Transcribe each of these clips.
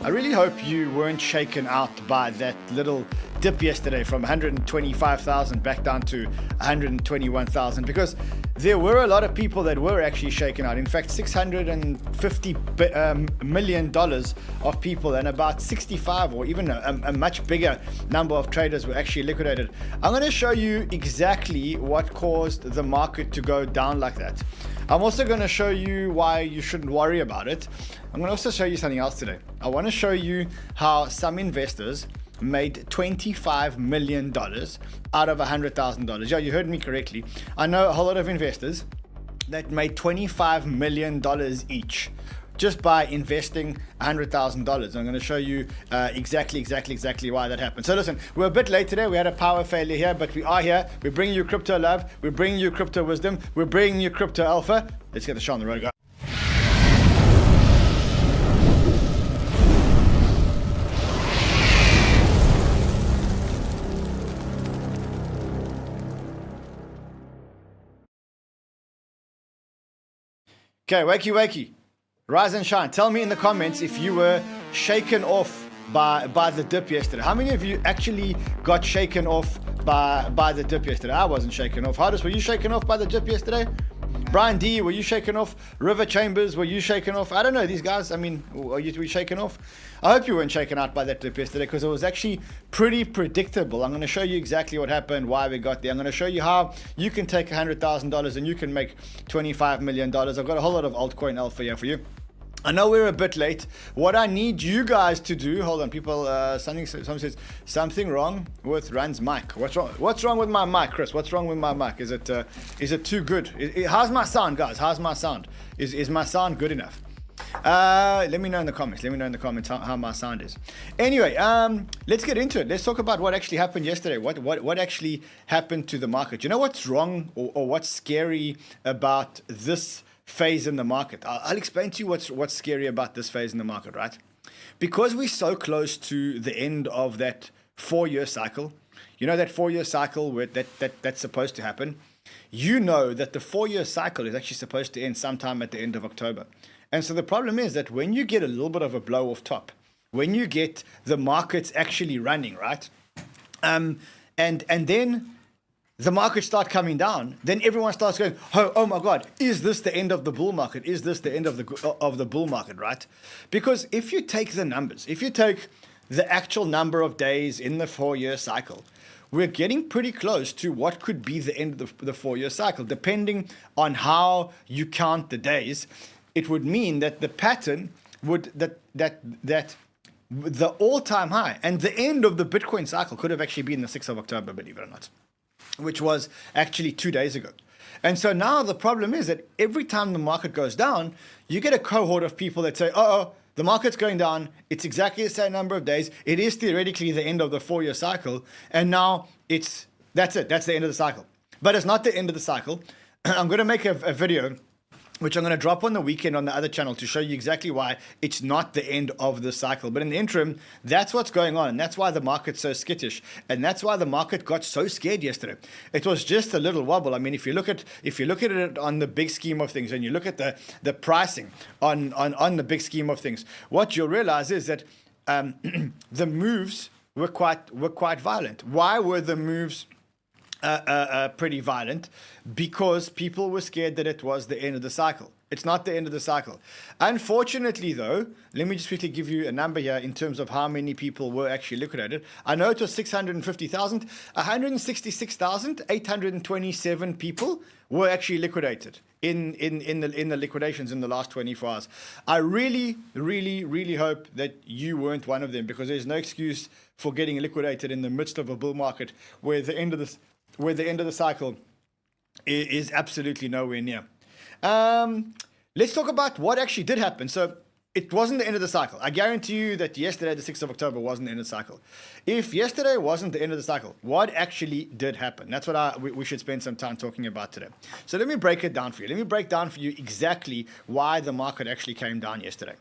I really hope you weren't shaken out by that little dip yesterday from 125,000 back down to 121,000, because there were a lot of people that were actually shaken out. In fact, $650 million of people and about 65 or even a much bigger number of traders were actually liquidated. I'm going to show you exactly what caused the market to go down like that. I'm also going to show you why you shouldn't worry about it. I'm going to also show you something else today. I want to show you how some investors made $25 million out of $100,000. Yeah, you heard me correctly. I know a whole lot of investors that made $25 million each just by investing $100,000. I'm going to show you exactly why that happened. So listen, we're a bit late today. We had a power failure here, but we are here. We're bringing you crypto love. We're bringing you crypto wisdom. We're bringing you crypto alpha. Let's get the show on the road, guys. Okay, wakey. Rise and shine. Tell me in the comments if you were shaken off by the dip yesterday. How many of you actually got shaken off by the dip yesterday? I wasn't shaken off. Hardest, were you shaken off by the dip yesterday? Brian D, were you shaken off? 𝗕𝗓𝗅𝗧𝗏, were you shaken off? I don't know, these guys, I mean, were you shaken off? I hope you weren't shaken out by that dip yesterday, because it was actually pretty predictable. I'm going to show you exactly what happened, why we got there. I'm going to show you how you can take $100,000 and you can make $25 million. I've got a whole lot of altcoin alpha here for you. I know we're a bit late. What I need you guys to do, hold on, people, someone says something wrong with Rand's mic. What's wrong with my mic, Chris? What's wrong with my mic? Is it too good? How's my sound, guys? How's my sound? Is my sound good enough? Let me know in the comments. Let me know in the comments how my sound is. Anyway, let's get into it. Let's talk about what actually happened yesterday. What actually happened to the market? You know what's wrong or what's scary about this phase in the market? I'll explain to you what's scary about this phase in the market, right? Because we're so close to the end of that 4-year cycle. You know that 4-year cycle where that's supposed to happen. You know that the 4-year cycle is actually supposed to end sometime at the end of October. And so the problem is that when you get a little bit of a blow off top, when you get the markets actually running, right? And then the markets start coming down, then everyone starts going, oh my God, is this the end of the bull market? Is this the end of the bull market, right? Because if you take the numbers, if you take the actual number of days in the 4-year cycle, we're getting pretty close to what could be the end of the 4-year cycle. Depending on how you count the days, it would mean that the pattern would, that the all-time high and the end of the Bitcoin cycle could have actually been the 6th of October, believe it or not, which was actually 2 days ago. And so now the problem is that every time the market goes down, you get a cohort of people that say, oh, the market's going down. It's exactly the same number of days. It is theoretically the end of the 4-year cycle. And now that's it. That's the end of the cycle. But it's not the end of the cycle. I'm going to make a video which I'm going to drop on the weekend on the other channel to show you exactly why it's not the end of the cycle. But in the interim, that's what's going on. And that's why the market's so skittish. And that's why the market got so scared yesterday. It was just a little wobble. I mean, if you look at it on the big scheme of things, and you look at the pricing on the big scheme of things, what you'll realize is that the moves were quite violent. Why were the moves pretty violent? Because people were scared that it was the end of the cycle. It's not the end of the cycle. Unfortunately, though, let me just quickly give you a number here in terms of how many people were actually liquidated. I know it was 650,000. 166,827 people were actually liquidated in the liquidations in the last 24 hours. I really hope that you weren't one of them, because there's no excuse for getting liquidated in the midst of a bull market where the end of the cycle is absolutely nowhere near. Let's talk about what actually did happen. So it wasn't the end of the cycle. I guarantee you that yesterday, the 6th of October, wasn't the end of the cycle. If yesterday wasn't the end of the cycle, what actually did happen? That's what we should spend some time talking about today. So let me break it down for you. Let me break down for you exactly why the market actually came down yesterday.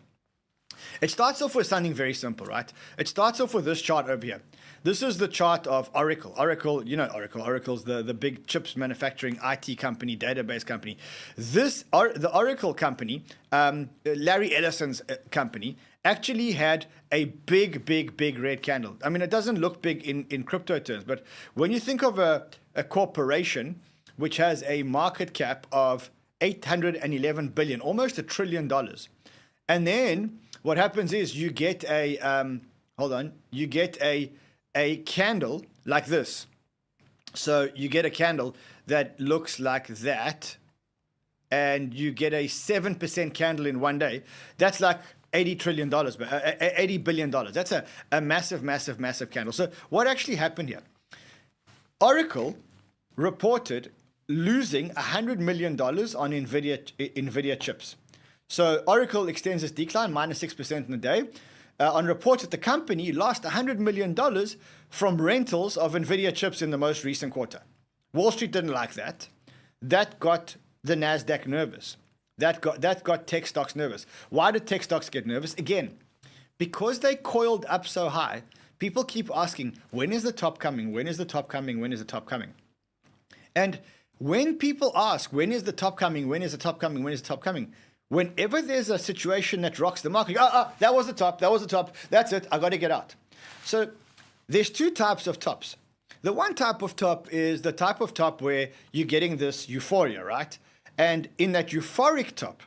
It starts off with something very simple, right? It starts off with this chart over here. This is the chart of Oracle. Oracle, you know Oracle. Oracle's the big chips manufacturing IT company, database company. The Oracle company, Larry Ellison's company, actually had a big red candle. I mean, it doesn't look big in crypto terms, but when you think of a corporation which has a market cap of 811 billion, almost $1 trillion, and then what happens is you get a you get a candle like this. So you get a candle that looks like that, and you get a 7% candle in one day. That's like $80 trillion, $80 billion. That's a massive candle. So what actually happened here? Oracle reported losing $100 million on NVIDIA chips. So Oracle extends its decline, minus 6% in a day. On reports that the company lost $100 million from rentals of NVIDIA chips in the most recent quarter. Wall Street didn't like that. That got the NASDAQ nervous. That got tech stocks nervous. Why did tech stocks get nervous? Again, because they coiled up so high, people keep asking, when is the top coming? When is the top coming? When is the top coming? And when people ask, when is the top coming? When is the top coming? When is the top coming? Whenever there's a situation that rocks the market, that was the top, that's it, I got to get out. So there's two types of tops. The one type of top is the type of top where you're getting this euphoria, right? And in that euphoric top,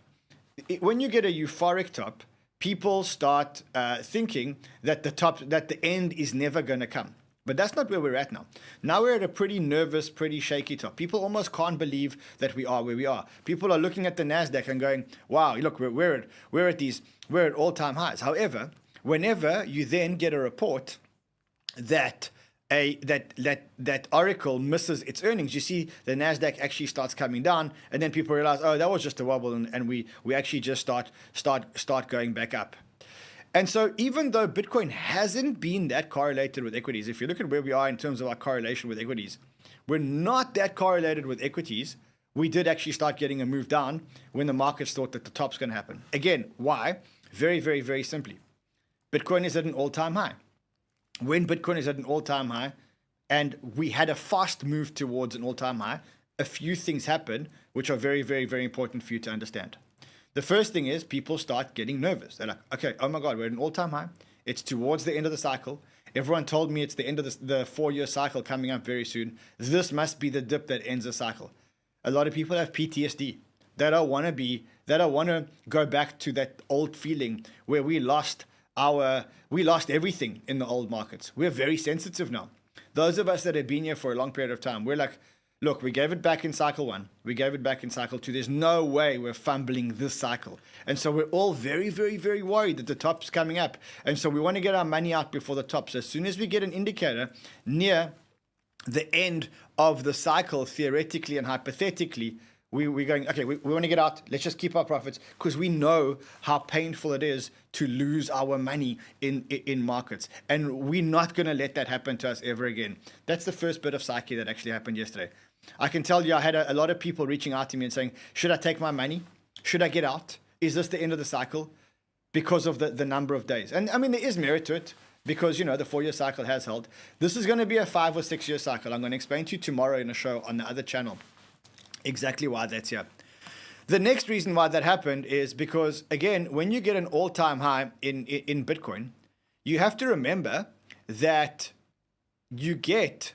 when you get a euphoric top, people start thinking that the end is never going to come. But that's not where we're at now. Now we're at a pretty nervous, pretty shaky top. People almost can't believe that we are where we are. People are looking at the NASDAQ and going, wow, look, we're at all-time highs. However, whenever you then get a report that Oracle misses its earnings, you see the NASDAQ actually starts coming down, and then people realize, oh, that was just a wobble, and we actually just start going back up. And so even though Bitcoin hasn't been that correlated with equities, if you look at where we are in terms of our correlation with equities, we're not that correlated with equities. We did actually start getting a move down when the markets thought that the top's going to happen. Again, why? Very simply. Bitcoin is at an all-time high. When Bitcoin is at an all-time high and we had a fast move towards an all-time high, a few things happen which are very important for you to understand. The first thing is people start getting nervous. They're like, okay, oh my God, we're at an all-time high. It's towards the end of the cycle. Everyone told me it's the end of the 4-year cycle coming up very soon. This must be the dip that ends the cycle. A lot of people have PTSD. They don't want to go back to that old feeling where we lost everything in the old markets. We're very sensitive now. Those of us that have been here for a long period of time, we're like, look, we gave it back in cycle 1. We gave it back in cycle 2. There's no way we're fumbling this cycle. And so we're all very worried that the top's coming up. And so we want to get our money out before the top. So as soon as we get an indicator near the end of the cycle, theoretically and hypothetically, we're going, okay, we want to get out. Let's just keep our profits because we know how painful it is to lose our money in markets. And we're not going to let that happen to us ever again. That's the first bit of psyche that actually happened yesterday. I can tell you I had a lot of people reaching out to me and saying, should I take my money? Should I get out? Is this the end of the cycle? Because of the number of days. And I mean, there is merit to it because, you know, the 4-year cycle has held. This is going to be a 5 or 6 year cycle. I'm going to explain to you tomorrow in a show on the other channel exactly why that's here. The next reason why that happened is because, again, when you get an all-time high in Bitcoin, you have to remember that you get,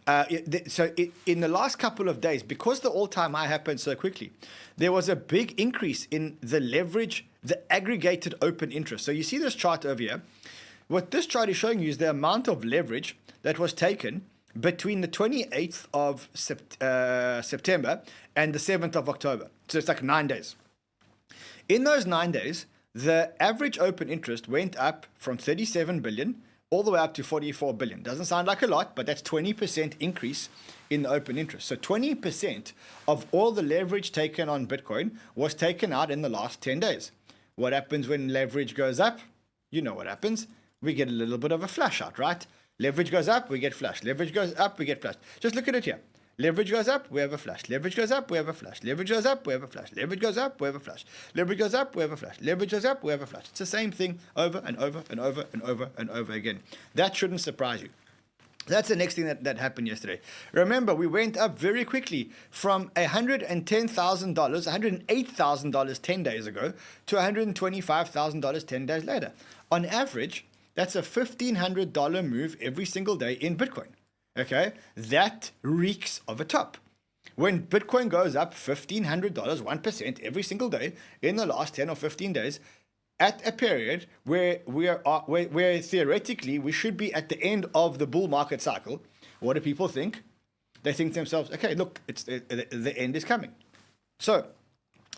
in the last couple of days, because the all-time high happened so quickly, there was a big increase in the leverage, the aggregated open interest. So you see this chart over here. What this chart is showing you is the amount of leverage that was taken between the 28th of September and the 7th of October. So it's like 9 days. In those 9 days, the average open interest went up from 37 billion all the way up to 44 billion. Doesn't sound like a lot, but that's 20% increase in the open interest. So 20% of all the leverage taken on Bitcoin was taken out in the last 10 days. What happens when leverage goes up? You know what happens. We get a little bit of a flash out, right? Leverage goes up, we get flashed. Leverage goes up, we get flashed. Just look at it here. Leverage goes up, we have a flush. Leverage goes up, we have a flush. Leverage goes up, we have a flush. Leverage goes up, we have a flush. Leverage goes up, we have a flush. Leverage goes up, we have a flush. It's the same thing over and over and over and over and over again. That shouldn't surprise you. That's the next thing that happened yesterday. Remember, we went up very quickly from $110,000, $108,000 10 days ago to $125,000 10 days later. On average, that's a $1,500 move every single day in Bitcoin. Okay, that reeks of a top. When Bitcoin goes up $1,500, 1% every single day in the last 10 or 15 days, at a period where where theoretically we should be at the end of the bull market cycle, what do people think? They think to themselves, okay, look, the end is coming. So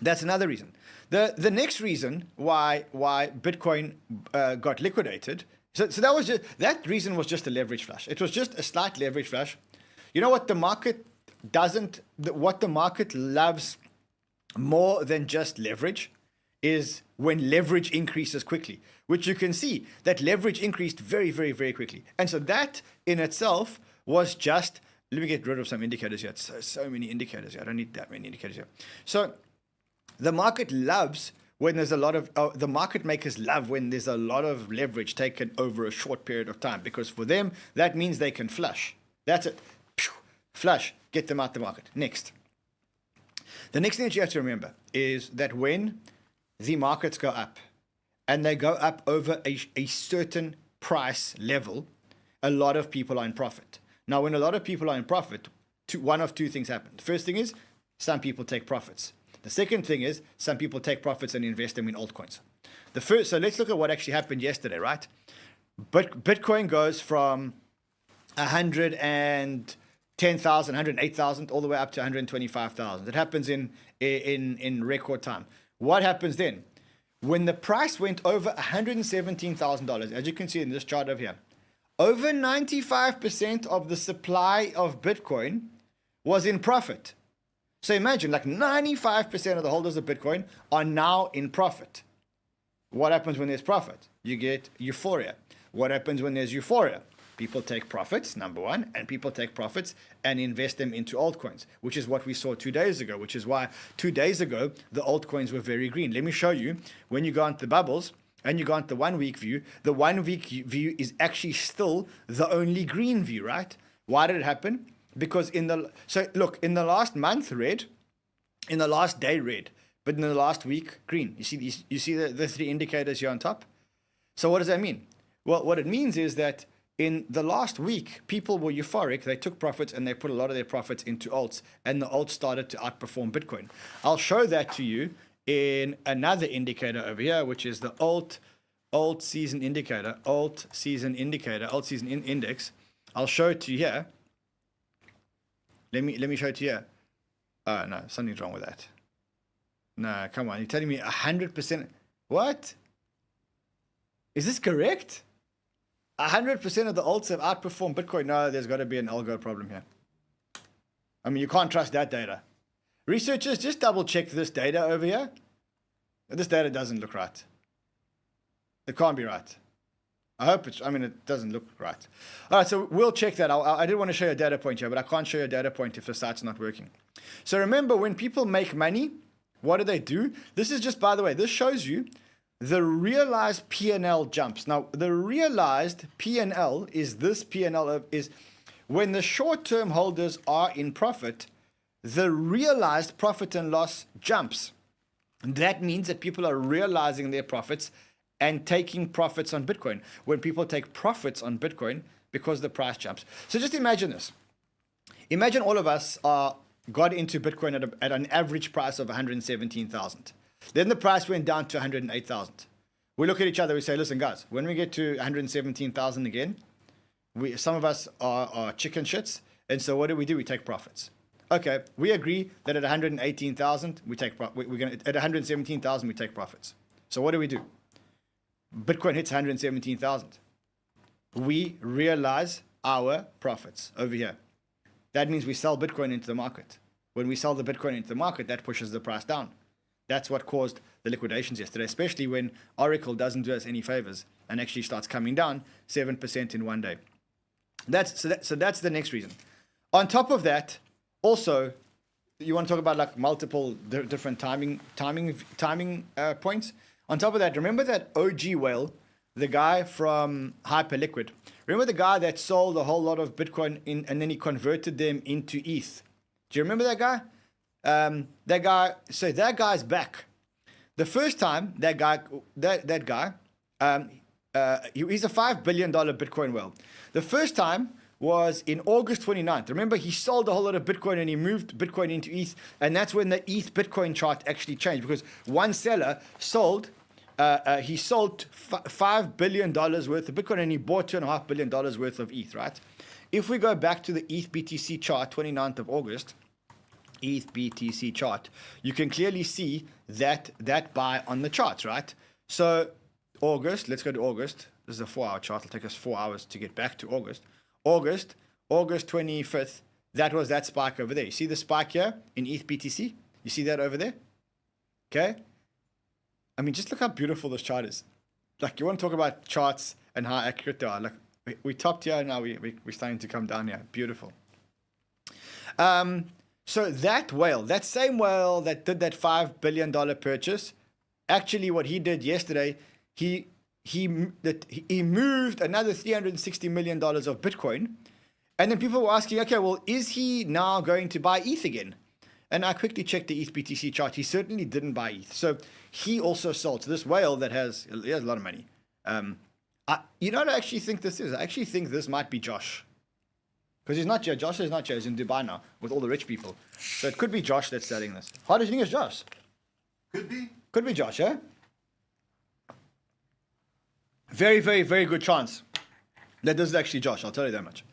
that's another reason. The next reason why Bitcoin got liquidated. So that reason was just a leverage flush. It was just a slight leverage flush. You know what the market doesn't, what the market loves more than just leverage is when leverage increases quickly, which you can see that leverage increased very, very, very quickly. And so that in itself was just, let me get rid of some indicators here. So many indicators here. I don't need that many indicators here. So the market loves when there's a lot of, the market makers love when there's a lot of leverage taken over a short period of time, because for them, that means they can flush. That's it. Flush, get them out the market. Next. The next thing that you have to remember is that when the markets go up and they go up over a certain price level, a lot of people are in profit. Now, when a lot of people are in profit, one of two things happen. The first thing is some people take profits. The second thing is some people take profits and invest them in altcoins. So let's look at what actually happened yesterday, right? But Bitcoin goes from 110,000, 108,000 all the way up to 125,000. It happens in record time. What happens then? When the price went over $117,000, as you can see in this chart over here, over 95% of the supply of Bitcoin was in profit. So imagine like 95% of the holders of Bitcoin are now in profit. What happens when there's profit? You get euphoria. What happens when there's euphoria? People take profits, number one, and people take profits and invest them into altcoins, which is what we saw 2 days ago, which is why 2 days ago, the altcoins were very green. Let me show you. When you go into the bubbles and you go into the 1 week view, the 1 week view is actually still the only green view, right? Why did it happen? Because look, in the last month, red, in the last day, red, but in the last week, green. You see the three indicators here on top? So what does that mean? Well, what it means is that in the last week, people were euphoric. They took profits and they put a lot of their profits into alts, and the alts started to outperform Bitcoin. I'll show that to you in another indicator over here, which is the alt season indicator, alt season index. I'll show it to you here. Let me show it to you here. Oh no, something's wrong with that. No, come on, you're telling me 100%. What? Is this correct? 100% of the alts have outperformed Bitcoin. No, there's got to be an algo problem here. I mean, you can't trust that data. Researchers, just double check this data over here. This data doesn't look right. It can't be right. It doesn't look right. All right, so we'll check that. I did want to show you a data point here, but I can't show you a data point if the site's not working. So remember, when people make money, what do? This is just, by the way, this shows you the realized P&L jumps. Now, the realized P&L is this P&L is when the short-term holders are in profit, the realized profit and loss jumps. And that means that people are realizing their profits and taking profits on Bitcoin. When people take profits on Bitcoin because the price jumps. So just imagine this. Imagine all of us got into Bitcoin at an average price of 117,000. Then the price went down to 108,000. We look at each other, we say, listen, guys, when we get to 117,000 again, some of us are chicken shits. And so what do? We take profits. Okay, we agree that at 118,000, at 117,000, we take profits. So what do? Bitcoin hits 117,000. We realize our profits over here. That means we sell Bitcoin into the market. When we sell the Bitcoin into the market, that pushes the price down. That's what caused the liquidations yesterday, especially when Oracle doesn't do us any favors and actually starts coming down 7% in 1 day. So that's the next reason. On top of that, Also, you want to talk about like multiple different timing points. On top of that, remember that 𝗔𝗔𝗃𝗀, the guy from Hyperliquid. Remember the guy that sold a whole lot of Bitcoin and then he converted them into ETH. Do you remember that guy? So that guy's back. The first time that guy, he's a $5 billion Bitcoin whale. The first time was in August 29th. Remember, he sold a whole lot of Bitcoin and he moved Bitcoin into ETH. And that's when the ETH Bitcoin chart actually changed, because one seller sold, he sold $5 billion worth of Bitcoin and he bought $2.5 billion worth of ETH, right? If we go back to the ETH BTC chart, 29th of August, ETH BTC chart, you can clearly see that buy on the charts, right? So August, let's go to August. This is a 4-hour chart. It'll take us 4 hours to get back to August. August 25th, that was that spike over there. You see the spike here in ETH BTC? You see that over there? Okay. I mean, just look how beautiful this chart is. Like, you want to talk about charts and how accurate they are. Like, we topped here, now we're starting to come down here. Beautiful. So that whale, that same whale that did that $5 billion purchase, actually what he did yesterday, he moved another $360 million of Bitcoin. And then people were asking, okay, well, is he now going to buy ETH again? And I quickly checked the ETH BTC chart. He certainly didn't buy ETH. So he also sold. So this whale that has a lot of money. You know what I actually think this is? I actually think this might be Josh. Because he's not here. Josh is not here. He's in Dubai now with all the rich people. So it could be Josh that's selling this. How do you think it's Josh? Could be. Could be Josh, yeah? Very, very, very good chance that this is actually Josh. I'll tell you that much.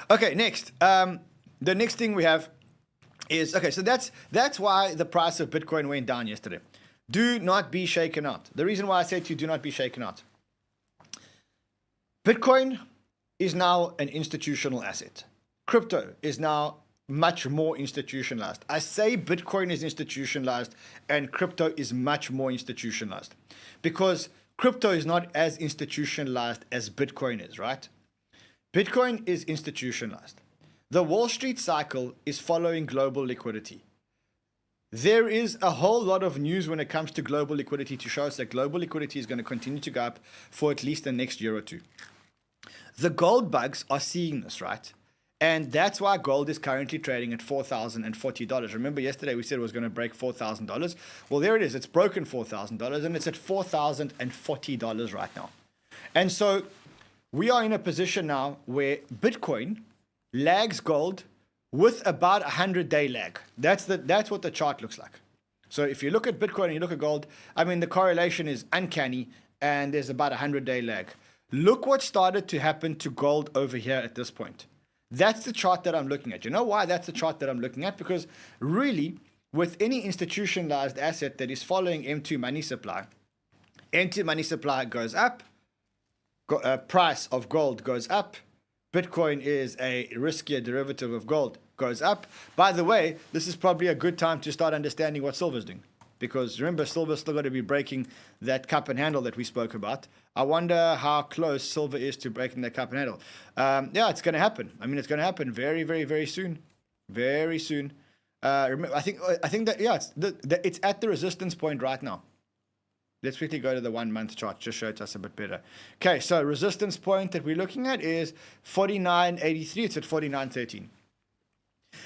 Okay, next. The next thing we have is, okay, so that's why the price of Bitcoin went down yesterday. Do not be shaken out. The reason why I say to you, do not be shaken out. Bitcoin is now an institutional asset. Crypto is now much more institutionalized. I say Bitcoin is institutionalized and crypto is much more institutionalized because crypto is not as institutionalized as Bitcoin is, right? Bitcoin is institutionalized. The Wall Street cycle is following global liquidity. There is a whole lot of news when it comes to global liquidity to show us that global liquidity is going to continue to go up for at least the next year or two. The gold bugs are seeing this, right? And that's why gold is currently trading at $4,040. Remember yesterday we said it was going to break $4,000. Well, there it is. It's broken $4,000 and it's at $4,040 right now. And so we are in a position now where Bitcoin lags gold with about 100-day lag. That's what the chart looks like. So if you look at Bitcoin and you look at gold, I mean, the correlation is uncanny and there's about 100-day lag. Look what started to happen to gold over here at this point. That's the chart that I'm looking at. You know why that's the chart that I'm looking at? Because really, with any institutionalized asset that is following M2 money supply goes up, price of gold goes up, Bitcoin is a riskier derivative of gold, goes up. By the way, this is probably a good time to start understanding what silver's doing. Because remember, silver's still going to be breaking that cup and handle that we spoke about. I wonder how close silver is to breaking that cup and handle. Yeah, it's going to happen. I mean, it's going to happen very, very, very soon. Very soon. Remember, I think that, yeah, it's at the resistance point right now. Let's quickly go to the 1 month chart, just show it us a bit better. Okay, so resistance point that we're looking at is 49.83. It's at 49.13.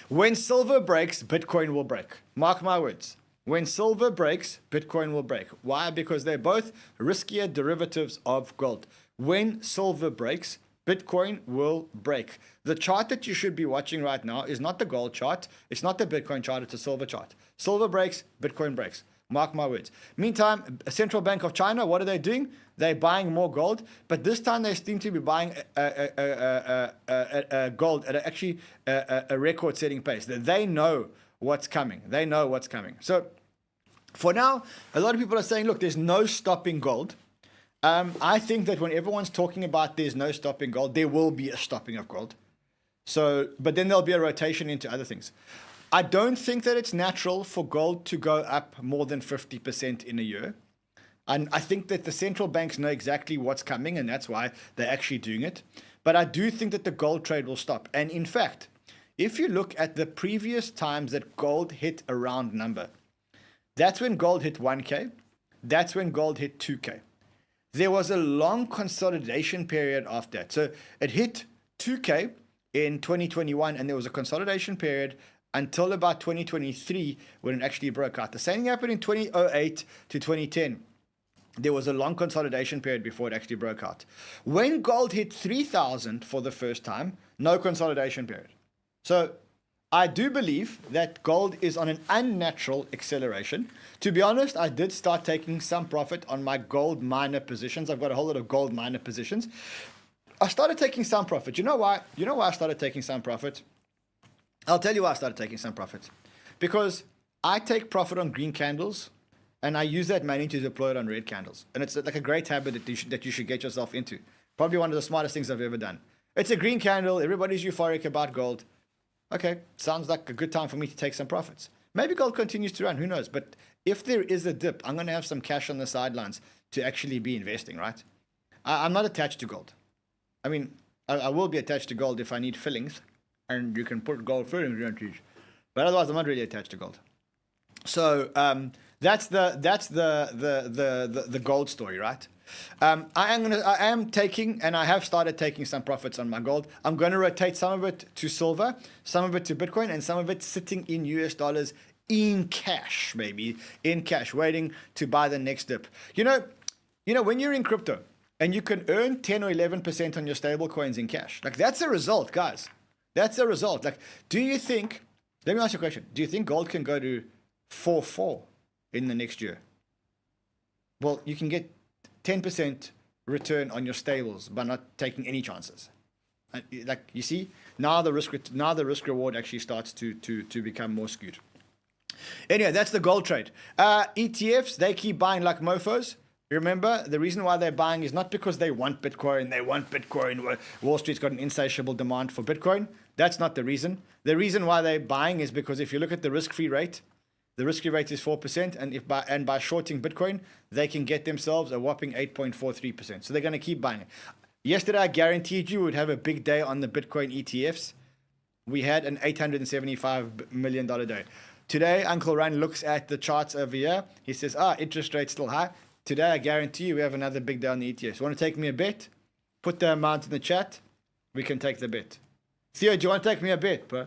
When silver breaks, Bitcoin will break. Mark my words. When silver breaks, Bitcoin will break. Why? Because they're both riskier derivatives of gold. When silver breaks, Bitcoin will break. The chart that you should be watching right now is not the gold chart. It's not the Bitcoin chart. It's a silver chart. Silver breaks, Bitcoin breaks. Mark my words. Meantime, Central Bank of China, what are they doing? They're buying more gold, but this time they seem to be buying gold at actually a record-setting pace. They know what's coming. They know what's coming. So for now, a lot of people are saying, look, there's no stopping gold. I think that when everyone's talking about there's no stopping gold, there will be a stopping of gold. So, but then there'll be a rotation into other things. I don't think that it's natural for gold to go up more than 50% in a year. And I think that the central banks know exactly what's coming, and that's why they're actually doing it. But I do think that the gold trade will stop. And in fact, if you look at the previous times that gold hit a round number, that's when gold hit 1K. That's when gold hit 2K. There was a long consolidation period after that. So it hit 2K in 2021, and there was a consolidation period until about 2023 when it actually broke out. The same thing happened in 2008 to 2010. There was a long consolidation period before it actually broke out. When gold hit 3,000 for the first time, no consolidation period. So I do believe that gold is on an unnatural acceleration. To be honest, I did start taking some profit on my gold miner positions. I've got a whole lot of gold miner positions. I started taking some profit. You know why? You know why I started taking some profit? I'll tell you why I started taking some profit. Because I take profit on green candles, and I use that money to deploy it on red candles. And it's like a great habit that you should get yourself into. Probably one of the smartest things I've ever done. It's a green candle. Everybody's euphoric about gold. Okay, sounds like a good time for me to take some profits. Maybe gold continues to run, who knows? But if there is a dip, I'm going to have some cash on the sidelines to actually be investing, right? I'm not attached to gold. I mean, I will be attached to gold if I need fillings, and you can put gold fillings into it. But otherwise, I'm not really attached to gold. So that's the gold story, right? I am taking, and I have started taking some profits on my gold. I'm going to rotate some of it to silver, some of it to Bitcoin, and some of it sitting in US dollars in cash, maybe in cash, waiting to buy the next dip. You know, when you're in crypto and you can earn 10 or 11% on your stable coins in cash, like that's a result, guys. That's a result. Like, do you think? Let me ask you a question. Do you think gold can go to 4.4 in the next year? Well, you can get 10% return on your stables by not taking any chances. Like, you see, now the risk reward actually starts to become more skewed. Anyway, that's the gold trade. ETFs, they keep buying like mofos. Remember, the reason why they're buying is not because they want Bitcoin. Wall Street's got an insatiable demand for Bitcoin. That's not the reason. The reason why they're buying is because if you look at the risk-free rate, the risk-free rate is 4%, and by shorting Bitcoin, they can get themselves a whopping 8.43%. So they're going to keep buying it. Yesterday, I guaranteed you would have a big day on the Bitcoin ETFs. We had an $875 million day. Today, Uncle Ryan looks at the charts over here. He says, interest rate's still high. Today, I guarantee you we have another big day on the ETFs. Want to take me a bet? Put the amount in the chat. We can take the bet. Theo, do you want to take me a bet, bro?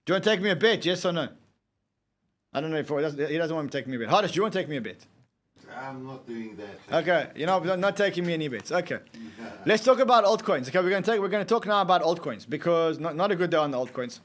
Do you want to take me a bet, yes or no? I don't know if he doesn't want me to take me a bet. Hardest, do you want to take me a bet? I'm not doing that. Okay, not taking me any bets. Okay. Let's talk about altcoins. Okay, we're going to talk now about altcoins because not a good day on the altcoins.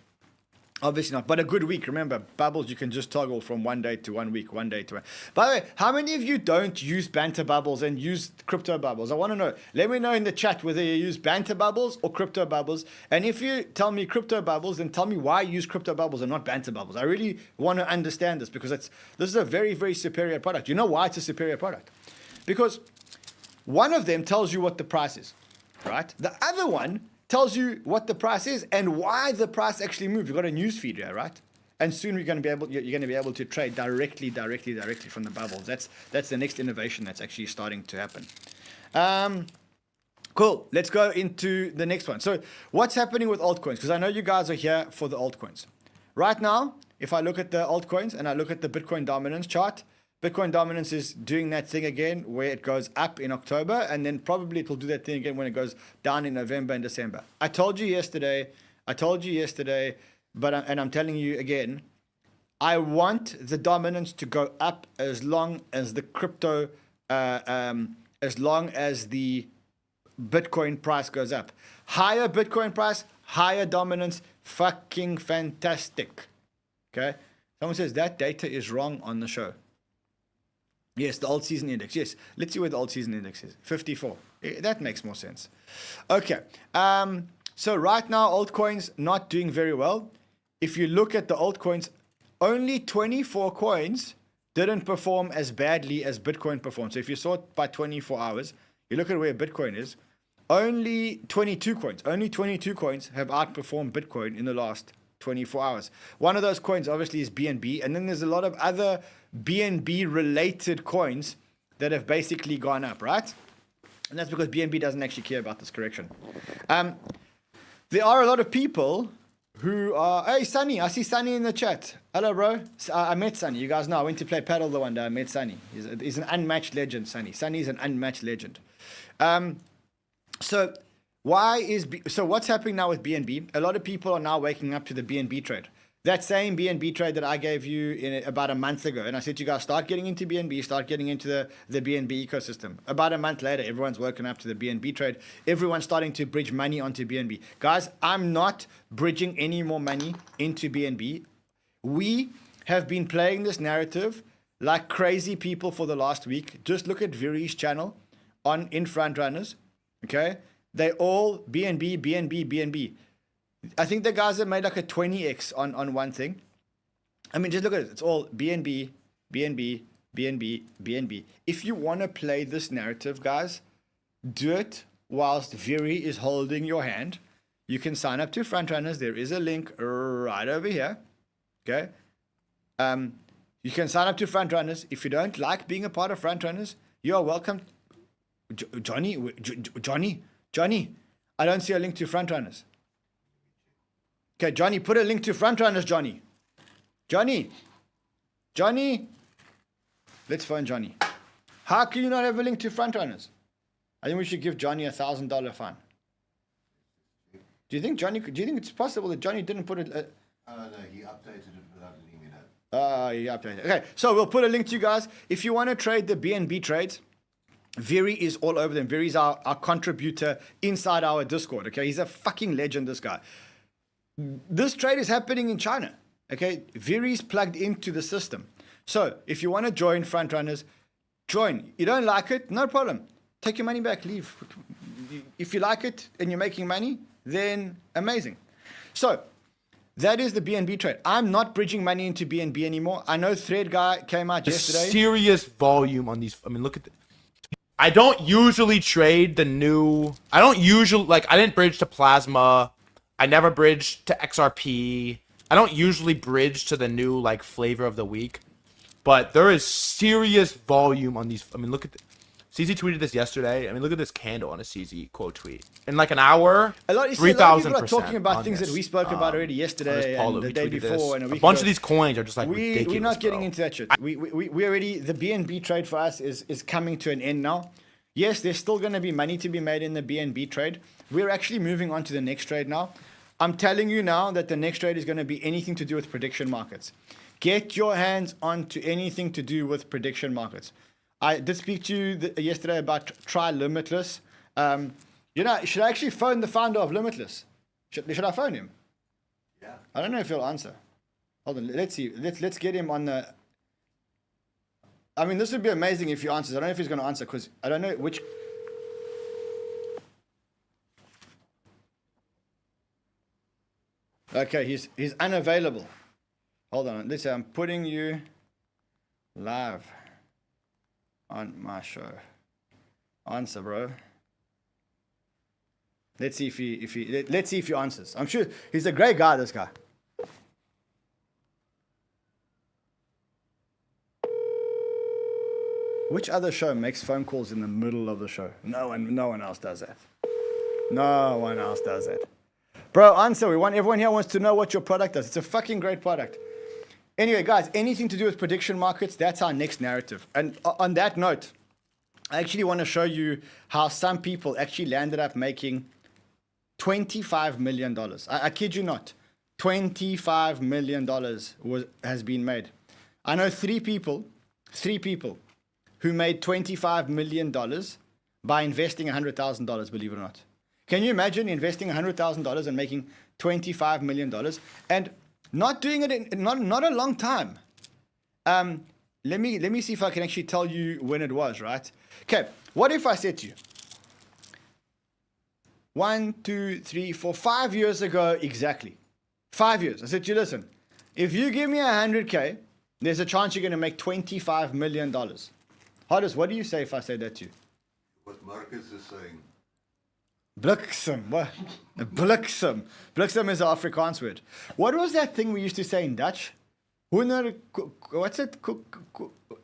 Obviously not, but a good week. Remember, bubbles, you can just toggle from one day to 1 week, one day to one. By the way, how many of you don't use Banter bubbles and use crypto bubbles? I want to know. Let me know in the chat whether you use Banter bubbles or crypto bubbles. And if you tell me crypto bubbles, then tell me why you use crypto bubbles and not Banter bubbles. I really want to understand this because this is a very, very superior product. You know why it's a superior product? Because one of them tells you what the price is, right? The other one tells you what the price is and why the price actually moved. You've got a news feed here, right? And soon you're going to be able to trade directly from the bubbles. That's the next innovation that's actually starting to happen. Cool. Let's go into the next one. So what's happening with altcoins? Because I know you guys are here for the altcoins. Right now, if I look at the altcoins and I look at the Bitcoin dominance chart, Bitcoin dominance is doing that thing again where it goes up in October and then probably it will do that thing again when it goes down in November and December. I told you yesterday, but I'm telling you again, I want the dominance to go up as long as the crypto, as long as the Bitcoin price goes up. Higher Bitcoin price, higher dominance, fucking fantastic. Okay? Someone says that data is wrong on the show. Yes, the alt season index. Yes, let's see what the alt season index is. 54. That makes more sense. Okay. So right now, altcoins not doing very well. If you look at the altcoins, only 24 coins didn't perform as badly as Bitcoin performed. So if you saw it by 24 hours, you look at where Bitcoin is, only 22 coins have outperformed Bitcoin in the last 24 hours. One of those coins obviously is BNB, and then there's a lot of other BNB related coins that have basically gone up, right? And that's because BNB doesn't actually care about this correction. there are a lot of people who are... Hey, Sunny. I see Sunny in the chat. Hello, bro. I met Sunny. You guys know I went to play paddle the one day. I met Sunny. He's an unmatched legend, Sunny. Sunny's an unmatched legend. So what's happening now with BNB? A lot of people are now waking up to the BNB trade. That same BNB trade that I gave you about a month ago. And I said to you guys, start getting into BNB, start getting into the BNB ecosystem. About a month later, everyone's woken up to the BNB trade. Everyone's starting to bridge money onto BNB. Guys, I'm not bridging any more money into BNB. We have been playing this narrative like crazy people for the last week. Just look at 𝗕𝗓𝗧𝗀𝗧 channel in front runners. Okay? They all BNB, BNB, BNB. I think the guys have made like a 20x on one thing. I mean, just look at it. It's all BNB, BNB, BNB, BNB. If you want to play this narrative, guys, do it whilst 𝗕𝗓𝗧𝗀 is holding your hand. You can sign up to Frontrunners. There is a link right over here. Okay? You can sign up to Frontrunners. If you don't like being a part of Frontrunners, you are welcome. Johnny, I don't see a link to Frontrunners. Okay, Johnny, put a link to Frontrunners, Johnny. Johnny. Let's phone Johnny. How can you not have a link to Frontrunners? I think we should give Johnny $1,000 fine. Do you think it's possible that Johnny didn't put it? No, he updated it without letting me know. He updated. Okay, so we'll put a link to you guys. If you want to trade the BNB trades, 𝗕𝗓𝗧𝗀 is all over them. 𝗕𝗓𝗧 is our contributor inside our Discord. Okay, he's a fucking legend, this guy. This trade is happening in China. Okay, 𝗕𝗓𝗧𝗀 is plugged into the system. So if you want to join Frontrunners, join. You don't like it, no problem. Take your money back, leave. If you like it and you're making money, then amazing. So that is the BNB trade. I'm not bridging money into BNB anymore. I know Thread guy came out yesterday. Serious volume on these. I mean, look at I don't usually trade the new. I didn't bridge to Plasma. I never bridged to XRP. I don't usually bridge to the new flavor of the week, but there is serious volume on these. I mean, look at 𝗙𝗂𝗓𝗏 tweeted this yesterday. I mean, look at this candle on a 𝗙𝗂𝗓𝗏 quote tweet. In like an hour, 3,000%. A lot of people are talking about things that we spoke about already yesterday and the day before. And a bunch of these coins are just ridiculous. We're not getting into that shit. We already, the BNB trade for us is coming to an end now. Yes, there's still going to be money to be made in the BNB trade. We're actually moving on to the next trade now. I'm telling you now that the next trade is going to be anything to do with prediction markets. Get your hands onto anything to do with prediction markets. I did speak to you yesterday about 𝗙𝗓𝗓𝗪. Should I actually phone the founder of 𝗙𝗓𝗓𝗪? Should I phone him? Yeah. I don't know if he'll answer. Hold on, let's see. Let's get him on the... I mean, this would be amazing if he answers. I don't know if he's going to answer because I don't know which... Okay, he's unavailable. Hold on. Let's say I'm putting you live on my show. Answer, bro. Let's see if he answers. I'm sure he's a great guy, this guy. Which other show makes phone calls in the middle of the show? No one else does that. No one else does that. Bro, answer. Everyone here wants to know what your product does. It's a fucking great product. Anyway, guys, anything to do with prediction markets, that's our next narrative. And on that note, I actually want to show you how some people actually landed up making $25 million. I kid you not. $25 million has been made. I know three people who made $25 million by investing $100,000, believe it or not. Can you imagine investing $100,000 and making $25 million and not doing it in not a long time? Let me see if I can actually tell you when it was, right? Okay, what if I said to you, 1, 2, 3, 4, 5 years ago exactly. 5 years. I said to you, listen, if you give me 100K, there's a chance you're going to make $25 million. Hardest, what do you say if I say that to you? What Marcus is saying. 𝗥𝗔𝗀𝗀𝗪. What? 𝗥𝗔𝗀𝗪. 𝗥𝗔𝗀𝗪 is an Afrikaans word. What was that thing we used to say in Dutch? What's it?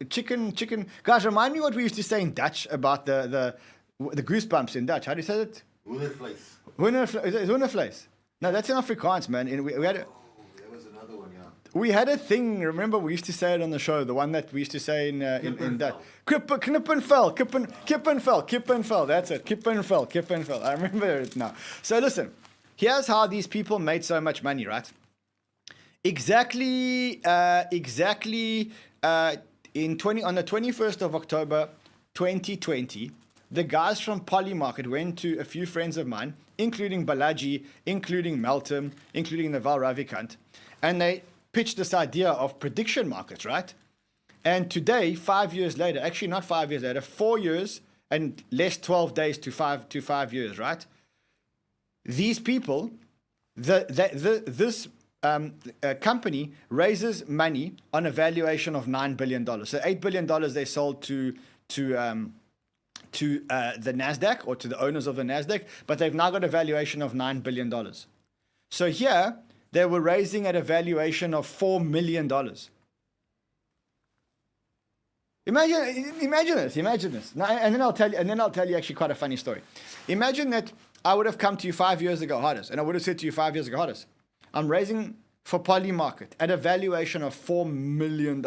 Chicken. Guys, remind me what we used to say in Dutch about the goosebumps in Dutch. How do you say it? 𝗕𝗓𝗧𝗦. No, that's in Afrikaans, man. And we had Oh, there was another one, yeah. we had a thing. Remember, we used to say it on the show. The one that we used to say in that Knippenfell. That's it. Knippenfell. I remember it now. So listen, here's how these people made so much money, right? Exactly. On the 21st of October, 2020, the guys from Polymarket went to a few friends of mine, including Balaji, including Meltem, including the 𝗲𝗏𝗪, and they pitched this idea of prediction markets, right? And today, 5 years later, actually not 5 years later, 4 years and less 12 days to 5 years, right? These people, this company raises money on a valuation of $9 billion. So $8 billion they sold to the NASDAQ or to the owners of the NASDAQ, but they've now got a valuation of $9 billion. So here, they were raising at a valuation of $4 million. Imagine this. Now, and then I'll tell you actually quite a funny story. Imagine that I would have come to you 5 years ago, Ħares, and I would have said to you 5 years ago, Ħares, I'm raising for Polymarket at a valuation of $4 million.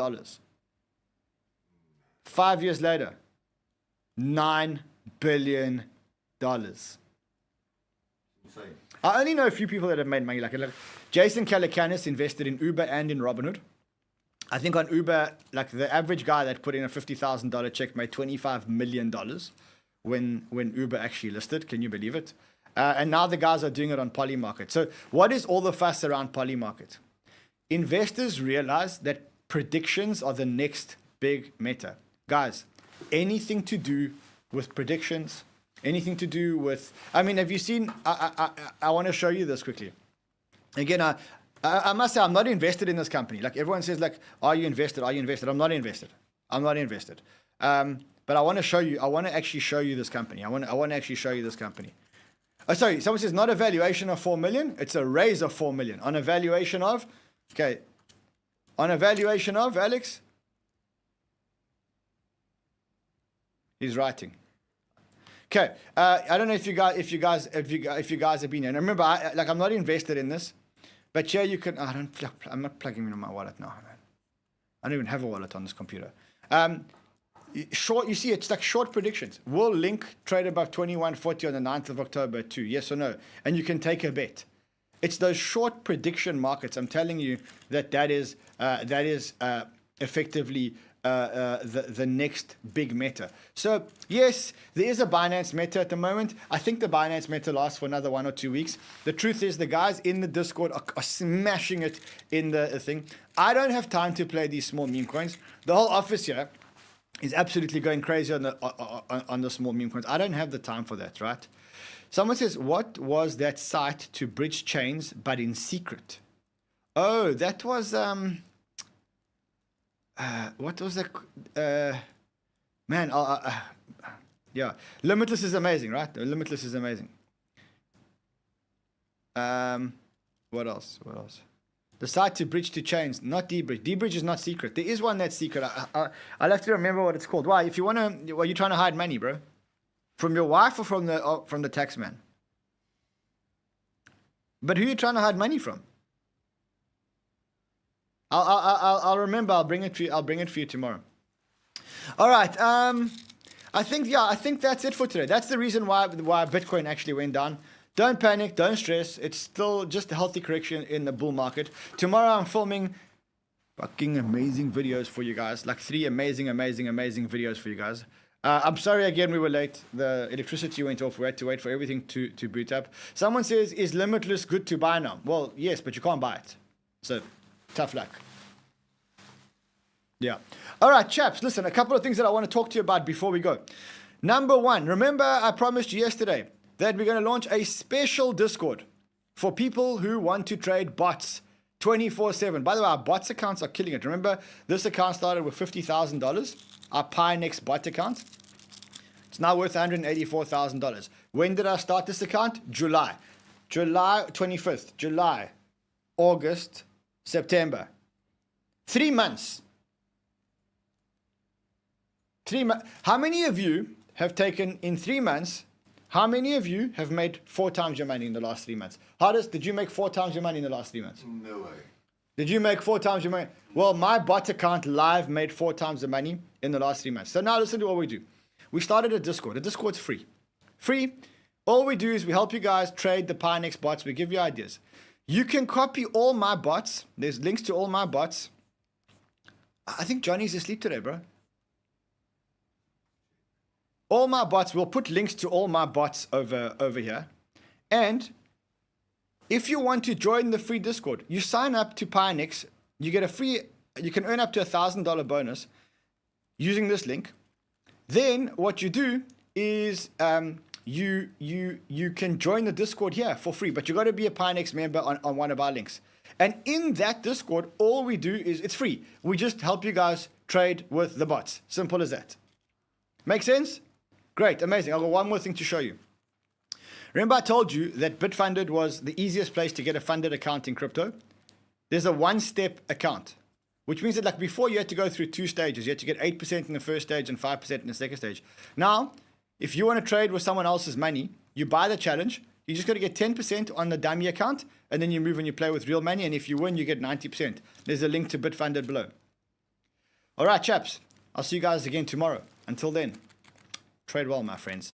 5 years later, $9 billion. Insane. I only know a few people that have made money like it. Like Jason Calacanis invested in Uber and in Robinhood. I think on Uber, like the average guy that put in a $50,000 check made $25 million when Uber actually listed. Can you believe it? And now the guys are doing it on Polymarket. So what is all the fuss around Polymarket? Investors realize that predictions are the next big meta. Guys, anything to do with predictions, anything to do with, I mean, have you seen, I want to show you this quickly. Again, I must say, I'm not invested in this company. Like everyone says, like, are you invested? I'm not invested. But I want to show you, I want to actually show you this company. I want to actually show you this company. Oh, sorry, someone says not a valuation of 4 million, it's a raise of 4 million. On a valuation of, Alex? He's writing. Okay, I don't know if you guys have been here. And remember, I'm not invested in this, but here you can. I'm not plugging in my wallet now, man. I don't even have a wallet on this computer. Short, you see, it's like short predictions. Will Link trade above 2140 on the 9th of October at 2? Yes or no? And you can take a bet. It's those short prediction markets. I'm telling you that is effectively the next big meta. So yes, there is a Binance meta at the moment. I think the Binance meta lasts for another 1 or 2 weeks. The truth is the guys in the Discord are smashing it in the thing. I don't have time to play these small meme coins. The whole office here is absolutely going crazy on the small meme coins. I don't have the time for that, right? Someone says, what was that site to bridge chains but in secret? Oh, that was what was that? Man, yeah, Limitless is amazing, right? Limitless is amazing. What else? The site to bridge to chains, not dbridge. Dbridge is not secret. There is one that's secret. I'll have to remember what it's called. Why? If you want to, are you trying to hide money, bro? From your wife or from the tax man? But who are you trying to hide money from? I'll remember. I'll bring it for you tomorrow. All right. I think that's it for today. That's the reason why Bitcoin actually went down. Don't panic. Don't stress. It's still just a healthy correction in the bull market. Tomorrow I'm filming fucking amazing videos for you guys. Like 3 amazing videos for you guys. I'm sorry again we were late. The electricity went off. We had to wait for everything to boot up. Someone says, is Limitless good to buy now? Well, yes, but you can't buy it. So, tough luck. Yeah. All right, chaps, listen, a couple of things that I want to talk to you about before we go. Number 1, remember I promised you yesterday that we're going to launch a special Discord for people who want to trade bots 24/7. By the way, our bots accounts are killing it. Remember, this account started with $50,000. Our Pionex bot account. It's now worth $184,000. When did I start this account? July 25th. July, August, September. 3 months. 3 months. How many of you have taken in 3 months How many of you have made 4 times your money in the last 3 months? Hardest, did you make 4 times your money in the last 3 months? No way. Did you make 4 times your money? Well, my bot account live made 4 times the money in the last 3 months. So now listen to what we do. We started a Discord. The Discord's free. Free. All we do is we help you guys trade the Pionex bots. We give you ideas. You can copy all my bots. There's links to all my bots. I think Johnny's asleep today, bro. All my bots, we'll put links to all my bots over here. And if you want to join the free Discord, you sign up to Pionex. You get a free, you can earn up to $1,000 bonus using this link. Then what you do is you can join the Discord here for free, but you got to be a Pionex member on one of our links. And in that Discord, all we do is, it's free. We just help you guys trade with the bots. Simple as that. Make sense? Great, amazing. I've got one more thing to show you. Remember I told you that BitFunded was the easiest place to get a funded account in crypto? There's a one-step account, which means that like before you had to go through 2 stages. You had to get 8% in the first stage and 5% in the second stage. Now, if you want to trade with someone else's money, you buy the challenge. You just got to get 10% on the dummy account, and then you move and you play with real money. And if you win, you get 90%. There's a link to BitFunded below. All right, chaps. I'll see you guys again tomorrow. Until then, trade well, my friends.